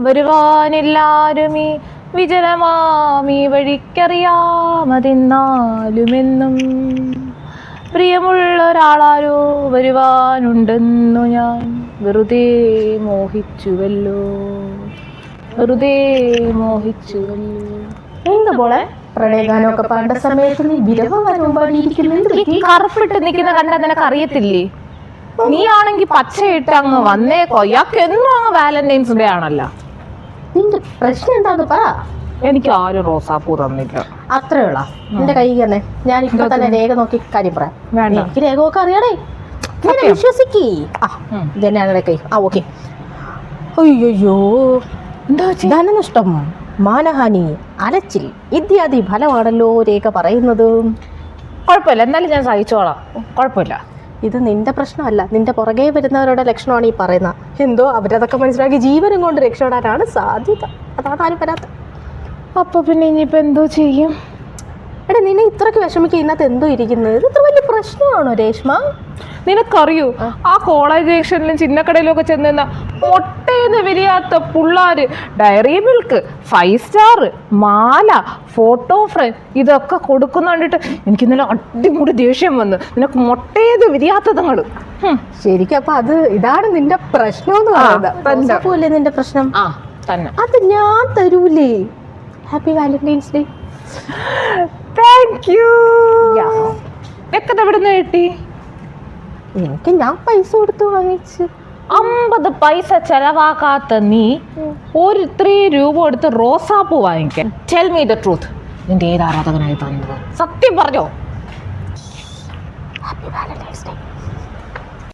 വരുവാനെല്ലാരുമീ വിജനമാമീ വഴിക്കറിയാമതെന്നാലുമെന്നും പ്രിയമുള്ളൊരാളാരോ വരുവാനുണ്ടെന്നു ഞാൻ വെറുതെ മോഹിച്ചുവല്ലോ. എന്താ പോളെ പ്രണയഗാനമൊക്കെ പാണ്ട സമയത്ത് നീ വിരഹഗാനവും പാടിയിരിക്കുന്നു. കറുപ്പിട്ട് നിൽക്കുന്ന കണ്ടാ നിനക്ക് അറിയത്തില്ലേ? നീ ആണെങ്കി പച്ചയിട്ട് അങ്ങ് വന്നേക്കോ. ഇയാൾക്ക് എന്നും അങ്ങ് വാലന്റൈൻസ് ഡേ ആണല്ലോ. നിന്റെ പ്രശ്നം എന്താന്ന് പറ. എനിക്ക് ആരും റോസാപ്പൂ തന്നില്ല. അത്രയുള്ള എന്റെ കൈ തന്നെ ഞാൻ ഇപ്പൊ തന്നെ രേഖ നോക്കി കാര്യം പറയാം. വേണ്ട, എനിക്ക് രേഖ ഒക്കെ അറിയാടേ. വിശ്വസിക്കേ. ഇതന്നെയാണ് കൈ. ഓക്കെ. അയ്യോ, ധനനഷ്ടം, മാനഹാനി, അലച്ചിൽ ഇത്യാദി ഫലമാണല്ലോ രേഖ പറയുന്നത്. കുഴപ്പമില്ല, എന്നാലും ഞാൻ സഹിച്ചോളാം. കുഴപ്പമില്ല. ഇത് നിന്റെ പ്രശ്നമല്ല, നിന്റെ പുറകെ വരുന്നവരുടെ ലക്ഷണമാണ് ഈ പറയുന്നത്. എന്തോ അവരതൊക്കെ മനസ്സിലാക്കി ജീവനും കൊണ്ട് രക്ഷപ്പെടാനാണ് സാധ്യത. അതാണ് ആരും വരാത്ത. അപ്പൊ പിന്നെ ഇനിയിപ്പോ എന്തോ ചെയ്യും? എടാ, നിന്നെ ഇത്രയ്ക്ക് വിഷമിക്കുക ഇതിനകത്ത് എന്തോ ഇരിക്കുന്നത്? ഇത് ഇത്ര വലിയ പ്രശ്നമാണോ രേഷ്മ? നിനക്കറിയൂ, ആ കോളേജ് ജംഗ്ഷനിലും ചിന്നക്കടയിലും ഒക്കെ ചെന്ന് മൊട്ടേന്ന് വിരിയാത്ത പിള്ളാര് ഡയറി മിൽക്ക്, 5 സ്റ്റാർ, മാല, ഫോട്ടോ ഫ്രെയിം ഇതൊക്കെ കൊടുക്കുന്ന കണ്ടിട്ട് എനിക്ക് ഇന്നലെ അടിമുടി ദേഷ്യം വന്നു. നിനക്ക് മൊട്ടേന്ന് വിരിയാത്തതങ്ങള്. ശരിക്കും അപ്പൊ ഇതാണ് നിന്റെ പ്രശ്നം എന്ന് പറയുന്നത്. നിന്റെ പ്രശ്നം അത് ഞാൻ തരൂലേ. Happy valentine's day. Thank you. എവിടെ നിന്ന് കിട്ടി? എനിക്ക് ഞാൻ പൈസ കൊടുത്ത് വാങ്ങിച്ച്. 50 പൈസ ചെലവാക്കാത്ത നീ ഒരു 3 രൂപ കൊടുത്ത് റോസാപ്പൂ വാങ്ങിക്കാൻ. Tell me the truth. നിന്റെ ഏത് ആരാധകനായി തന്നത്? സത്യം പറഞ്ഞോ. Happy valentine's day.